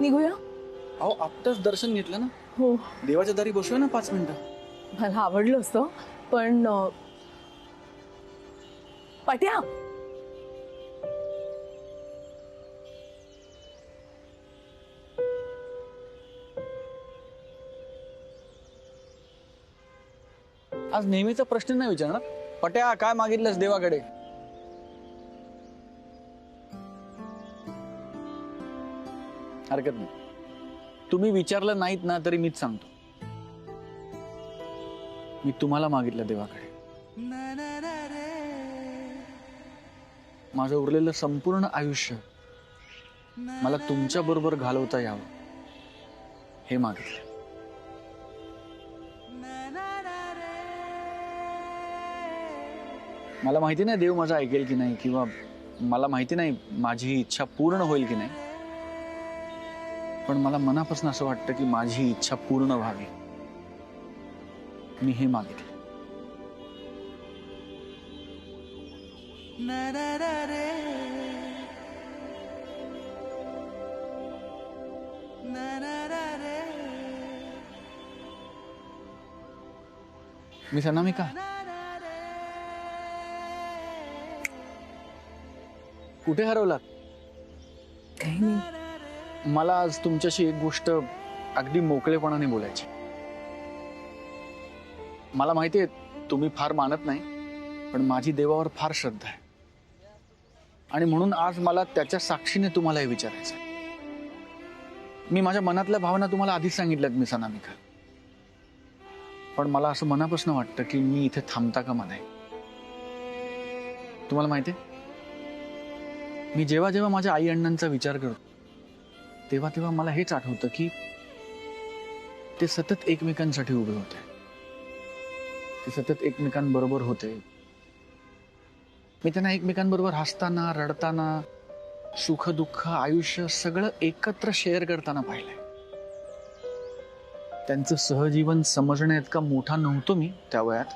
निघूया. अहो आत्ताच दर्शन घेतलं ना. हो, देवाच्या दारी बसूया ना 5 मिनिटं. मला आवडलं असतं पण पट्या, आज नेहमीचा प्रश्न नाही विचारणार. पट्या काय मागितलंस देवाकडे? हरकत नाही, तुम्ही विचारलं नाहीत ना तरी मीच सांगतो. मी तुम्हाला मागितलं देवाकडे. माझं उरलेलं संपूर्ण आयुष्य मला तुमच्या बरोबर घालवता यावं हे मागितलं. मला माहिती नाही देव माझं ऐकेल की नाही, किंवा मला माहिती नाही माझी इच्छा पूर्ण होईल की नाही, पण मला मनापासून असं वाटतं की माझी इच्छा पूर्ण व्हावी. मी हे मागितलं. मिस अनामिका, कुठे हरवलात? काही नाही. मला आज तुमच्याशी एक गोष्ट अगदी मोकळेपणाने बोलायची. मला माहिती आहे तुम्ही फार मानत नाही, पण माझी देवावर फार श्रद्धा आहे आणि म्हणून आज मला त्याच्या साक्षीने तुम्हाला हे विचारायचं. मी माझ्या मनातल्या भावना तुम्हाला आधीच सांगितल्यात मिस अनामिका, पण मला असं मनापासून वाटतं की मी इथे थांबता कामा नये. तुम्हाला माहिती आहे, मी जेव्हा जेव्हा माझ्या आई अण्णांचा विचार करतो तेव्हा तेव्हा मला हेच आठवतं की ते सतत एकमेकांसाठी उभे होते. ते सतत एकमेकांबरोबर होते. मी त्यांना एकमेकांबरोबर हसताना, रडताना, सुख दुःख, आयुष्य सगळं एकत्र शेअर करताना पाहिलंय. त्यांचं सहजीवन समजण्या इतका मोठा नव्हतो मी त्या वयात,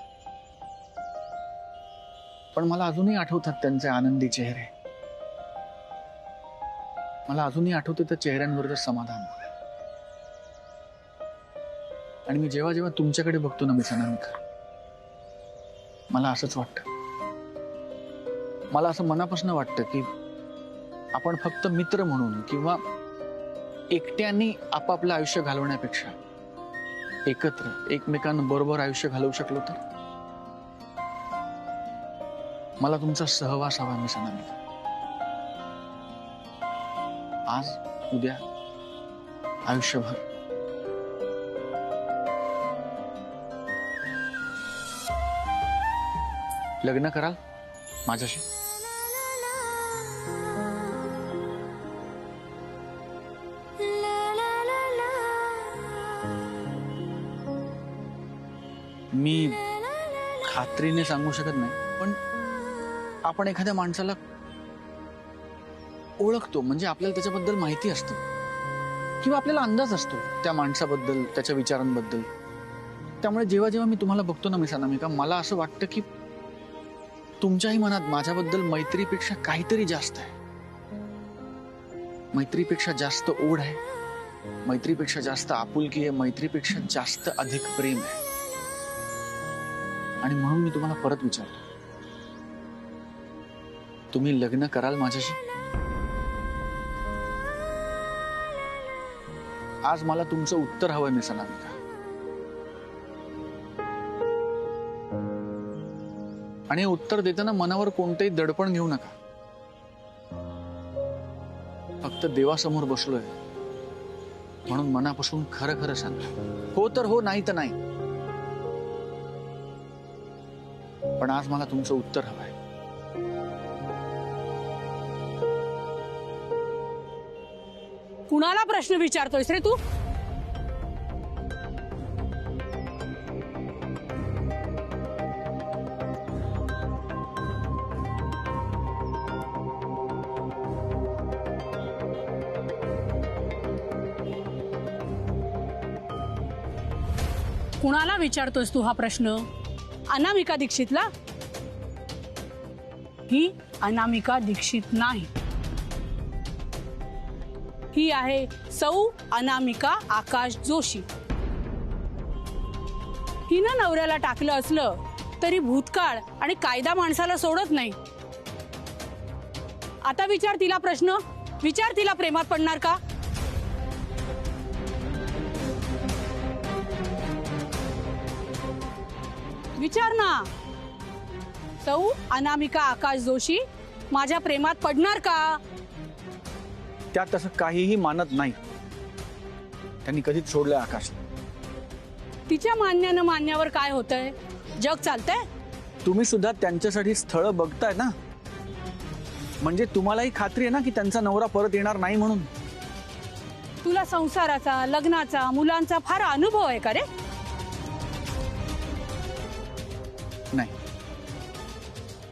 पण मला अजूनही आठवतात त्यांचे आनंदी चेहरे. मला अजूनही आठवतं त्या चेहऱ्यांवरचं समाधान. आणि मी जेव्हा जेव्हा तुमच्याकडे बघतो ना मिस अनामिका, मला असंच वाटतं. मला असं मनापासून वाटतं की आपण फक्त मित्र म्हणून किंवा एकट्याने आपापलं आयुष्य घालवण्यापेक्षा एकत्र एकमेकांबरोबर आयुष्य घालवू शकलो तर. मला तुमचा सहवास हवा मिस अनामिका. आज, उद्या, आयुष्यभर. लग्न कराल माझ्याशी? मी खात्रीने सांगू शकत नाही, पण आपण एखाद्या माणसाला ओळखतो म्हणजे आपल्याला त्याच्याबद्दल माहिती असतं किंवा आपल्याला अंदाज असतो त्या माणसाबद्दल, त्याच्या विचारांबद्दल. त्यामुळे जेव्हा जेव्हा मी तुम्हाला बघतो ना मिस अनामिका, मला असं वाटतं की तुमच्याही मनात माझ्याबद्दल मैत्रीपेक्षा काहीतरी जास्त आहे. मैत्रीपेक्षा जास्त ओढ आहे, मैत्रीपेक्षा जास्त आपुलकी आहे, मैत्रीपेक्षा जास्त अधिक प्रेम आहे. आणि म्हणून मी तुम्हाला परत विचारतो, तुम्ही लग्न कराल माझ्याशी? आज मला तुमचं उत्तर हवंय मिस अनामिका. आणि उत्तर देताना मनावर कोणतेही दडपण घेऊ नका. फक्त देवासमोर बसलोय म्हणून मनापासून खरं खरं सांगा. हो तर हो, नाही तर नाही. पण आज मला तुमचं उत्तर हवंय. कुणाला प्रश्न विचारतोयस रे तू? कुणाला विचारतोयस तू हा प्रश्न? अनामिका दीक्षितला? ही अनामिका दीक्षित नाही, ही आहे सौ अनामिका आकाश जोशी. हिनं नवऱ्याला टाकलं असलं तरी भूतकाळ आणि कायदा माणसाला सोडत नाही. आता विचार तिला प्रश्न, विचार तिला प्रेमात पडणार का? विचार ना. सौ अनामिका आकाश जोशी माझ्या प्रेमात पडणार का? त्या तसं काहीही मानत नाही. त्यांनी कधीच सोडलंय आकाश. तिच्या मान्यानं मान्यावर काय होतंय? जग चालतंय. तुम्ही सुद्धा त्यांच्यासाठी स्थळ बघताय ना, म्हणजे तुम्हालाही खात्री आहे ना की त्यांचा नवरा परत येणार नाही म्हणून. तुला संसाराचा, लग्नाचा, मुलांचा फार अनुभव आहे का रे? नाही.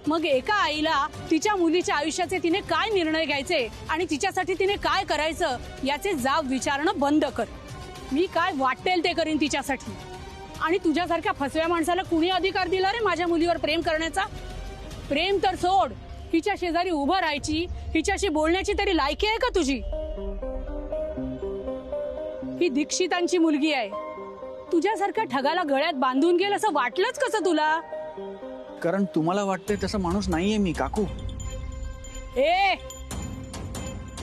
मग एका आईला तिच्या मुलीच्या आयुष्याचे तिने काय निर्णय घ्यायचे आणि तिच्यासाठी तिने काय करायचं याचे जाब विचारणं बंद कर. मी काय वाटेल ते करीन तिच्यासाठी. आणि तुझ्यासारख्या फसव्या माणसाला कुणी अधिकार दिला रे माझ्या मुलीवर प्रेम करण्याचा? प्रेम तर सोड, हिच्या शेजारी उभं राहायची, हिच्याशी बोलण्याची तरी लायकी आहे का तुझी? ही दीक्षितांची मुलगी आहे. तुझ्यासारख्या ठगाला गळ्यात बांधून गेल असं वाटलंच कसं तुला? कारण तुम्हाला वाटतंय तसं माणूस नाहीये मी काकू. ए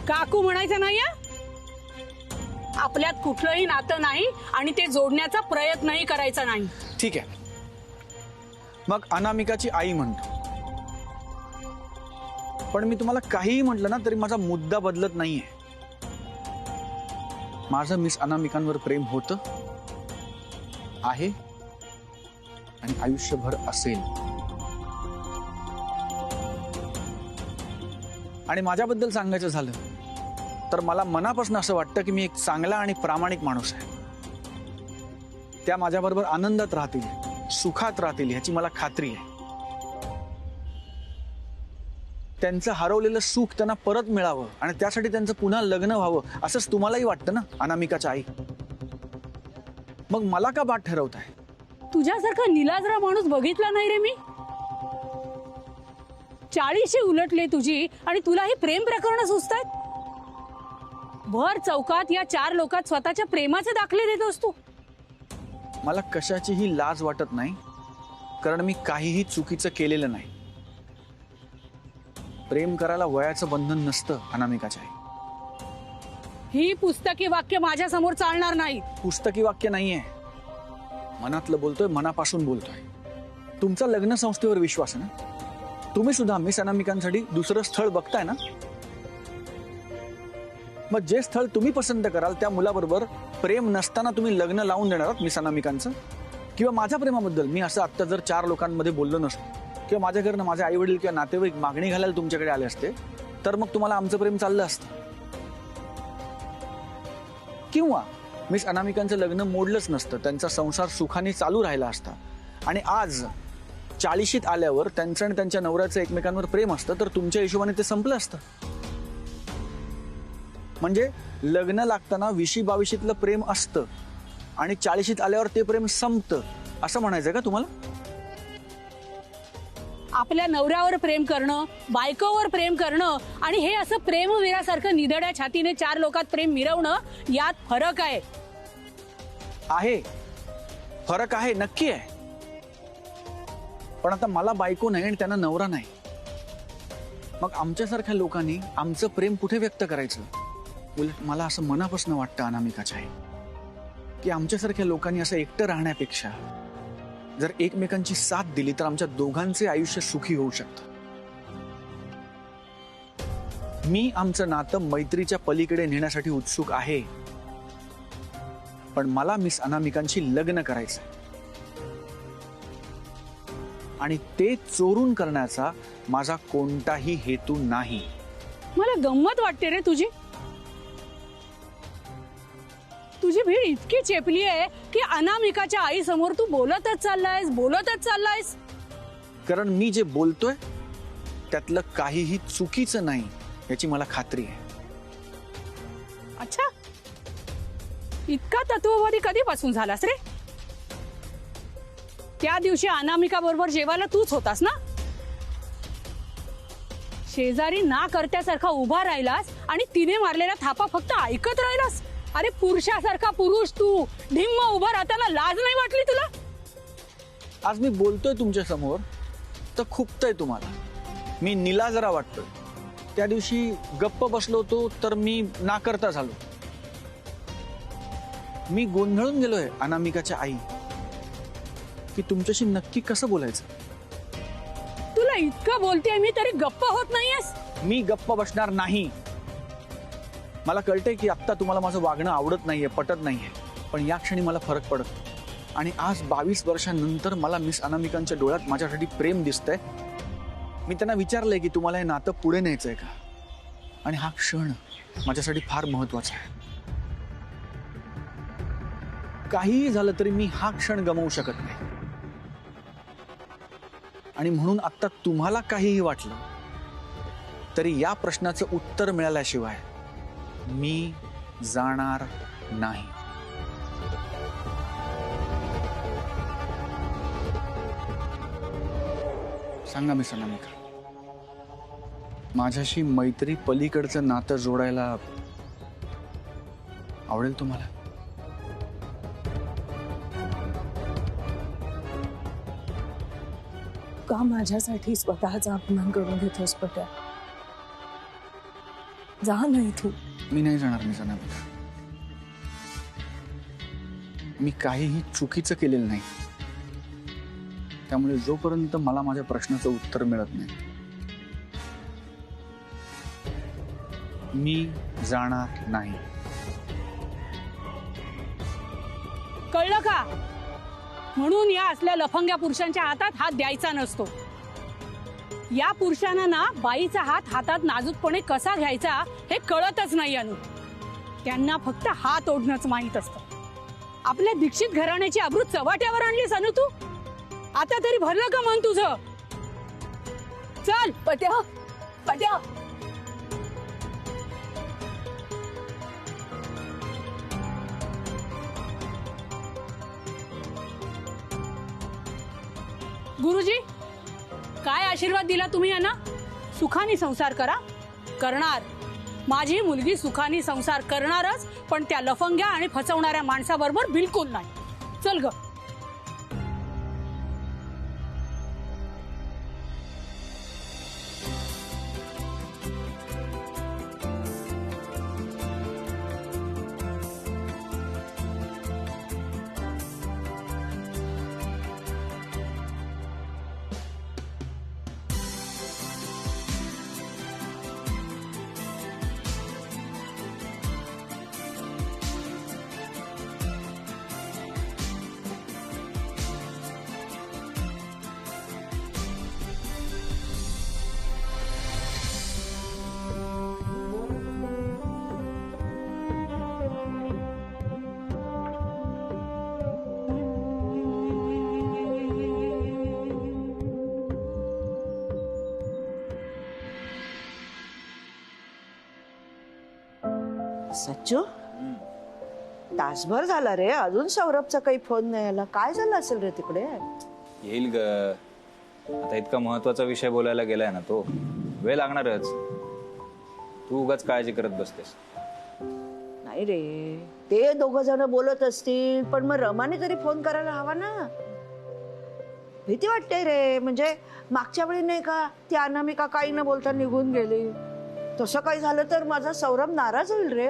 काकू म्हणायचं नाहीये. आपल्यात कुठलंही नातं नाही आणि ते जोडण्याचा प्रयत्नही करायचा नाही. ठीक आहे, मग अनामिकाची आई म्हणतो. पण मी तुम्हाला काहीही म्हटलं ना तरी माझा मुद्दा बदलत नाहीये. माझं मिस अनामिकांवर प्रेम होतं, आहे आणि आयुष्यभर असेल. आणि माझ्याबद्दल सांगायचं झालं तर मला मनापासून असं वाटतं की मी एक चांगला आणि प्रामाणिक माणूस आहे. त्या माझ्याबरोबर आनंदात राहतील, सुखात राहतील ह्याची मला खात्री आहे. त्यांचं हरवलेलं सुख त्यांना परत मिळावं आणि त्यासाठी त्यांचं पुन्हा लग्न व्हावं असंच तुम्हालाही वाटतं ना अनामिकाच्या आई? मग मला का बाट ठरवताय? तुझ्यासारखा निलाजरा माणूस बघितला नाही रे मी. 40 उलटले तुझी आणि तुलाही प्रेम प्रकरण सुचतायत. भर चौकात या 4 लोकात स्वतःच्या प्रेमाचे दाखले देतोस तू. मला कशाचीही लाज वाटत नाही, कारण मी काहीही चुकीचं केलेलं नाही. प्रेम करायला वयाचं बंधन नसतं अनामिकाच्या आई. ही पुस्तकी वाक्य माझ्या समोर चालणार नाही. पुस्तकी वाक्य नाहीये, मनातलं बोलतोय, मनापासून बोलतोय. तुमचा लग्न संस्थेवर विश्वास आहे ना? तुम्ही सुद्धा मिस अनामिकांसाठी दुसरं स्थळ बघताय ना? मग जे स्थळ तुम्ही पसंत कराल त्या मुलाबरोबर प्रेम नसताना तुम्ही लग्न लावून देणार आहात मिस अनामिकांचं? किंवा माझ्या प्रेमाबद्दल मी असं आत्ता जर 4 लोकांमध्ये बोललो नसतो किंवा माझ्या घरनं माझे आई वडील किंवा नातेवाईक मागणी घालायला तुमच्याकडे आले असते तर मग तुम्हाला आमचं प्रेम चाललं असतं. किंवा मिस अनामिकांचं लग्न मोडलंच नसतं, त्यांचा संसार सुखाने चालू राहिला असता. आणि आज 40शीत आल्यावर त्यांचं आणि त्यांच्या नवऱ्याचं एकमेकांवर प्रेम असतं तर तुमच्या हिशोबाने ते संपलं असतं. म्हणजे लग्न लागताना 20-22शीतलं प्रेम असतं आणि 40शीत आल्यावर ते प्रेम संपतं असं म्हणायचं का तुम्हाला? आपल्या नवऱ्यावर प्रेम करणं, बायकोवर प्रेम करणं आणि हे असं प्रेमवीरासारखं निधड्या छातीने 4 लोकात प्रेम मिरवणं यात फरक आहे. आहे, फरक आहे, नक्की आहे. पण आता मला बायको नाही आणि त्यांना नवरा नाही. मग आमच्यासारख्या लोकांनी आमचं प्रेम कुठे व्यक्त करायचं? उलट मला असं मनापासून वाटतं अनामिकाच्या आई की आमच्यासारख्या लोकांनी असं एकटं राहण्यापेक्षा जर एकमेकांची साथ दिली तर आमच्या दोघांचे आयुष्य सुखी होऊ शकतं. मी आमचं नातं मैत्रीच्या पलीकडे नेण्यासाठी उत्सुक आहे, पण मला मिस अनामिकांशी लग्न करायचं आणि ते चोरून करण्याचा माझा कोणताही हेतू नाही. मला गंमत वाटते रे तुझी. तुझी भीड इतकी चेपली आहे की अनामिकाच्या आई समोर तू बोलतच चाललायस. कारण मी जे बोलतोय त्यातलं काहीही चुकीचं नाही याची मला खात्री आहे. अच्छा, इतका तत्ववादी कधीपासून झालास रे? त्या दिवशी अनामिका बरोबर जेवायला तूच होतास ना? शेजारी ना करत्यासारखा उभा राहिलास आणि तिने मारलेला थापा फक्त ऐकत राहिलास. अरे पुरुषासारखा पुरुष तू ढिम्म उभा राहताना लाज नाही वाटली तुला? आज मी बोलतोय तुमच्या समोर तर खुपतंय तुम्हाला. मी निलाजरा वाटतोय. त्या दिवशी गप्प बसलो होतो तर मी नाकर्ता झालो. मी गोंधळून गेलोय अनामिकाच्या आई की तुमच्याशी नक्की कसं बोलायचं. तुला इतकं बोलतेय मी तरी गप्प होत नाहीयेस. मी गप्प बसणार नाही. मला कळतंय की आत्ता तुम्हाला माझं वागणं आवडत नाहीये, पटत नाहीये, पण या क्षणी मला फरक पडत. आणि आज 22 वर्षांनंतर मला मिस अनामिकांच्या डोळ्यात माझ्यासाठी प्रेम दिसतंय. मी त्यांना विचारलंय की तुम्हाला हे नातं पुढे न्यायचंय का, आणि हा क्षण माझ्यासाठी फार महत्वाचा आहे. काहीही झालं तरी मी हा क्षण गमावू शकत नाही. आणि म्हणून आता तुम्हाला काहीही वाटलं तरी या प्रश्नाचं उत्तर मिळाल्याशिवाय मी जाणार नाही. सांगा मिस अनामिका, माझ्याशी मैत्री पलीकडचं नातं जोडायला आवडेल तुम्हाला? का माझ्यासाठी स्वतःचा अपमान करून घेतोस पट्या? जा नाही तू. मी नाही जाणार मिस अनामिका. मी काहीही चुकीचं केलेलं नाही. त्यामुळे जोपर्यंत मला माझ्या प्रश्नाचं उत्तर मिळत नाही मी जाणार नाही. कळलं का? म्हणून या असल्या लफंग्या पुरुषांच्या हातात हात द्यायचा नसतो. या पुरुषांना ना बाईचा हात हातात नाजूकपणे कसा घ्यायचा हे कळतच नाही. अनु, त्यांना फक्त हात ओढणंच माहित असतं. आपल्या दीक्षित घराण्याची अब्रू चव्हाट्यावर आणलीस अनु तू. आता तरी भरलं का मन तुझं? चल पट्या, पट्या. गुरुजी, काय आशीर्वाद दिला तुम्ही यांना? सुखाने संसार करा. करणार. माझी मुलगी सुखाने संसार करणारच, पण त्या लफंग्या आणि फसवणाऱ्या माणसाबरोबर बिलकुल नाही. चल ग. सच्चू, तासभर झाला रे, अजून सौरभचा काही फोन नाही आला. काय झालं असेल रे तिकडे? येईल ग. आता इतका महत्वाचा विषय बोलायला गेलाय ना तो, वेळ लागणारच. तू उगाच काळजी करत बसतेस. नाही रे, ते दोघं जण बोलत असतील, पण मग रमाने तरी फोन करायला हवा ना. भीती वाटते रे. म्हणजे मागच्या वेळी नाही का ती अनामिका काही न बोलता निघून गेली, तसं काही झालं तर माझा सौरभ नाराज होईल रे.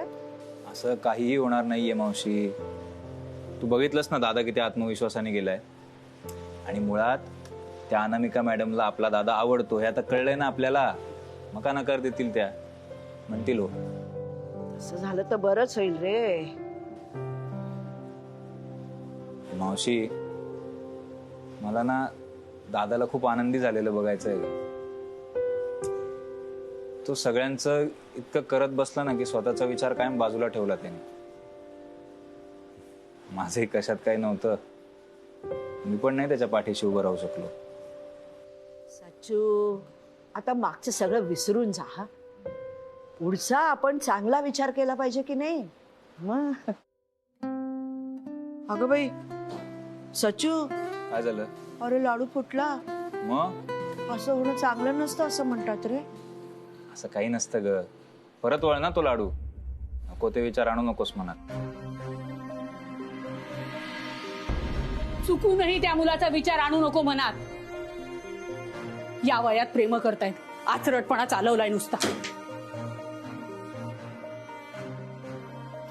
असं काहीही होणार नाहीये मावशी. तू बघितलंस ना दादा किती आत्मविश्वासाने गेलाय. आणि मुळात त्या अनामिका मॅडमला आपला दादा आवडतो हे आता कळलंय ना आपल्याला. मग का नकार देतील त्या? म्हणतील हो. असं झालं तर बरंच होईल रे. मावशी, मला ना दादाला खूप आनंदी झालेलं बघायचंय. तो सगळ्यांचं इतकं करत बसला ना की स्वतःचा विचार कायम बाजूला ठेवला त्याने. माझंही कशात काही नव्हतं. मी पण नाही त्याच्या पाठीशी उभं राहू शकलो. सच्चू, आता मागचं सगळं विसरून जा. हा, पुढचा आपण चांगला विचार केला पाहिजे की नाही? अगं बाई सच्चू, काय झालं? अरे लाडू फुटला. मग असं होणं चांगलं नसतं असं म्हणतात रे. असं काही नसतं ग. परत वळ ना तो लाडू. नको ते विचार आणू नकोस मनात. चुकूनही त्या मुलाचा विचार आणू नको मनात. या वयात प्रेम करतायत, आचरटपणा चालवलाय नुसता.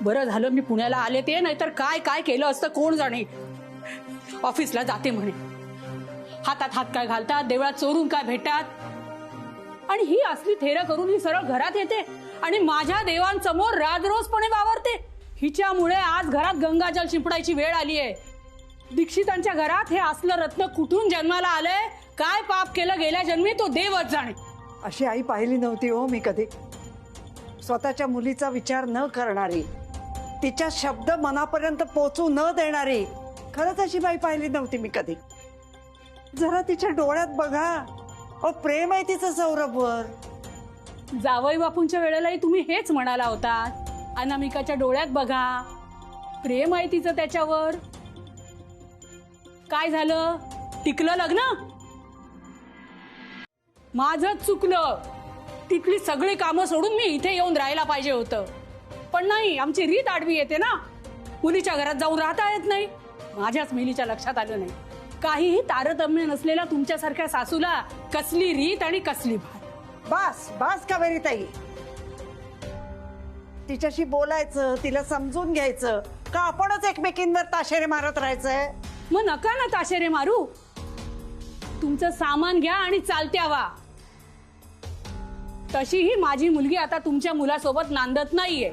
बरं झालं मी पुण्याला आले ते, नाहीतर काय काय केलं असतं कोण जाणे. ऑफिसला जाते म्हणे, हातात हात काय घालतात, देवळात चोरून काय भेटतात, आणि ही असली थेरं करून ही सरळ घरात येते आणि माझ्या देवांसमोर राजरोसपणे वावरते. हिच्यामुळे आज घरात गंगाजल शिंपडायची वेळ आली आहे. दीक्षितांच्या घरात हे असलं रत्न कुठून जन्माला आलंय, काय पाप केलं गेल्या जन्मी तो देवच जाणे. अशी आई पाहिली नव्हती हो मी कधी. स्वतःच्या मुलीचा विचार न करणारी, तिच्या शब्द मनापर्यंत पोचू न देणारी, खरंच अशी बाई पाहिली नव्हती मी कधी. जरा तिच्या डोळ्यात बघा, अहो प्रेम आहे तिचं सौरभवर. जावई बापूंच्या वेळेलाही तुम्ही हेच म्हणाला होता, अनामिकाच्या डोळ्यात बघा, प्रेम आहे तिचं त्याच्यावर. काय झालं, टिकलं लग्न? माझंच चुकलं. तिथली सगळी कामं सोडून मी इथे येऊन राहायला पाहिजे होतं, पण नाही, आमची रीत आडवी येते ना. मुलीच्या घरात जाऊन राहता येत नाही. माझ्याच मिलीच्या लक्षात आलं नाही, काहीही तारतम्य नसलेल्या तुमच्यासारख्या सासूला कसली रीत आणि कसली भात. बस बस कावेरी ताई, तिच्याशी बोलायचं, तिला समजून घ्यायचं का आपणच एकमेकींवर ताशेरे मारत राहायचंय? मग नका ना ताशेरे मारू. तुमचं सामान घ्या आणि चालत्या वा. तशीही माझी मुलगी आता तुमच्या मुलासोबत नांदत नाहीये.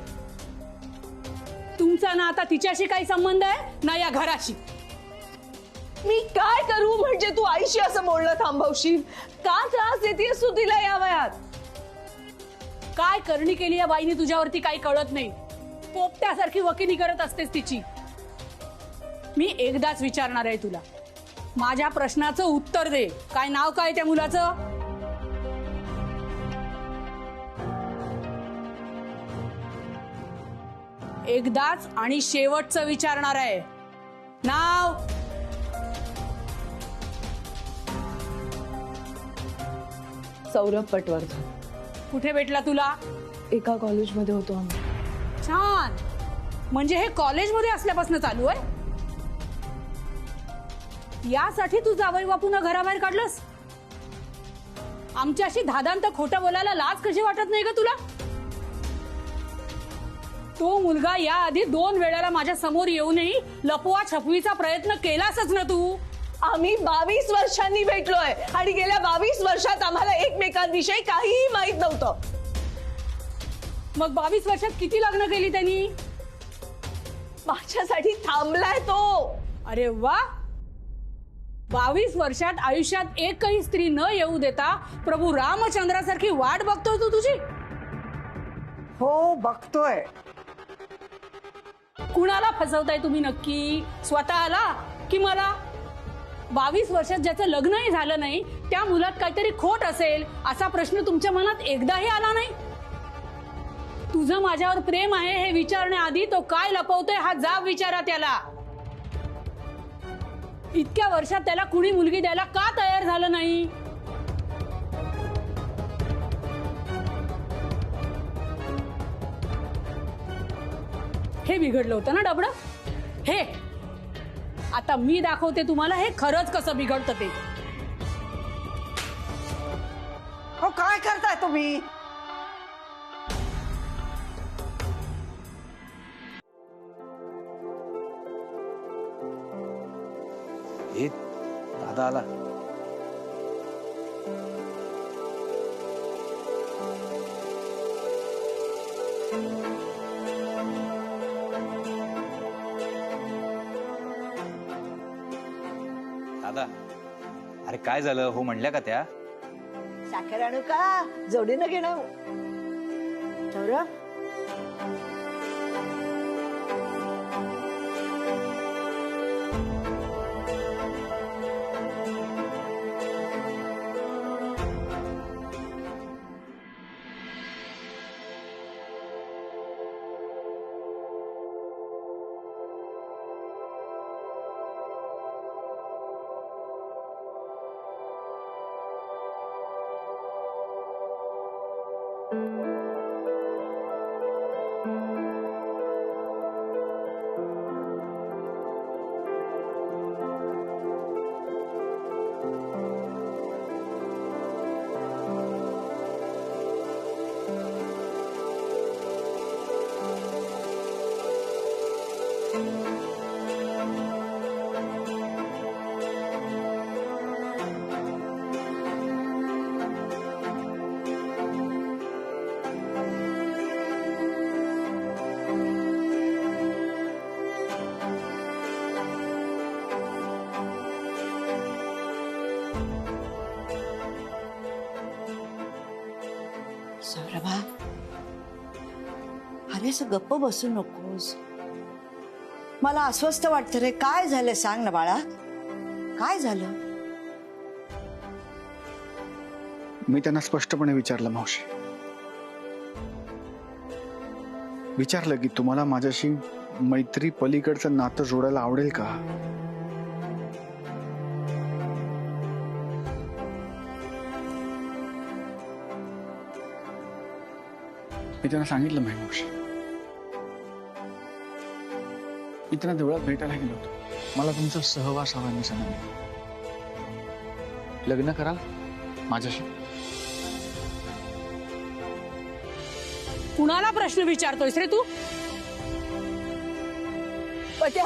तुमचा ना आता तिच्याशी काही संबंध आहे ना या घराशी. मी काय करू म्हणजे तू आईशी असं बोलणं थांबवशील? का त्रास देतेस तू तिला या वयात? काय करणी केली या बाईने तुझ्यावरती काही कळत नाही. पोपट्यासारखी वकिली करत असतेस तिची. मी एकदाच विचारणार आहे तुला, माझ्या प्रश्नाचं उत्तर दे. काय नाव काय त्या मुलाचं? एकदाच आणि शेवटचं विचारणार आहे, नाव. सौरभ पटवर्धन. कुठे भेटला तुला? एका कॉलेजमध्ये होतो आम्ही. छान, म्हणजे हे कॉलेजमध्ये असल्यापासून चालू आहे. यासाठी तू जावई बापूंना घराबाहेर काढलंस? आमच्याशी धादांत खोटं बोलायला लाज कशी वाटत नाही ग तुला? तो मुलगा या आधी 2 वेळेला माझ्या समोर येऊनही लपवा छपवीचा प्रयत्न केलासच ना तू. आम्ही 22 वर्षांनी भेटलोय आणि गेल्या 22 वर्षात आम्हाला एकमेकांविषयी काहीही माहित नव्हतं. मग 22 वर्षात किती लग्न केली त्यांनी? माझ्यासाठी थांबलाय तो. अरे वा, 22 वर्षात आयुष्यात एकही स्त्री न येऊ देता प्रभू रामचंद्रासारखी वाट बघतोय तू तुझी. हो बघतोय. कुणाला फसवताय तुम्ही नक्की, स्वतःला की मला? 22 वर्षात ज्याचं लग्नही झालं नाही त्या मुलात काहीतरी खोट असेल असा प्रश्न तुमच्या मनात एकदाही आला नाही? तुझं माझ्यावर प्रेम आहे हे विचारण्याआधी तो काय लपवतोय हा जाब विचारा त्याला. इतक्या वर्षात त्याला कुणी मुलगी द्यायला का तयार झालं नाही? हे बिघडलं होतं ना डबडं. हे आता मी दाखवते तुम्हाला हे खरंच कसं बिघडतं ते. हो काय करताय तुम्ही? हे दादा आला. दादा, अरे काय झालं हो म्हणल्या का त्या? साखर आणू का? जोडीनं घेणं. सौरभ, सौरभा, अरे असं गप्प बसू नकोस. मला अस्वस्थ वाटतं रे. काय झालं सांग ना बाळा, काय झालं? मी त्यांना स्पष्टपणे विचारलं मावशी. विचारलं की तुम्हाला माझ्याशी मैत्री पलीकडचं नातं जोडायला आवडेल का? मी त्यांना सांगितलं मावशी. मी त्यांना देवळात भेटायला गेलो होतो. मला तुमचा सहवास हवा. मी सांगितलं लग्न कराल माझ्याशी? कुणाला प्रश्न विचारतोयस रे तू? पत्या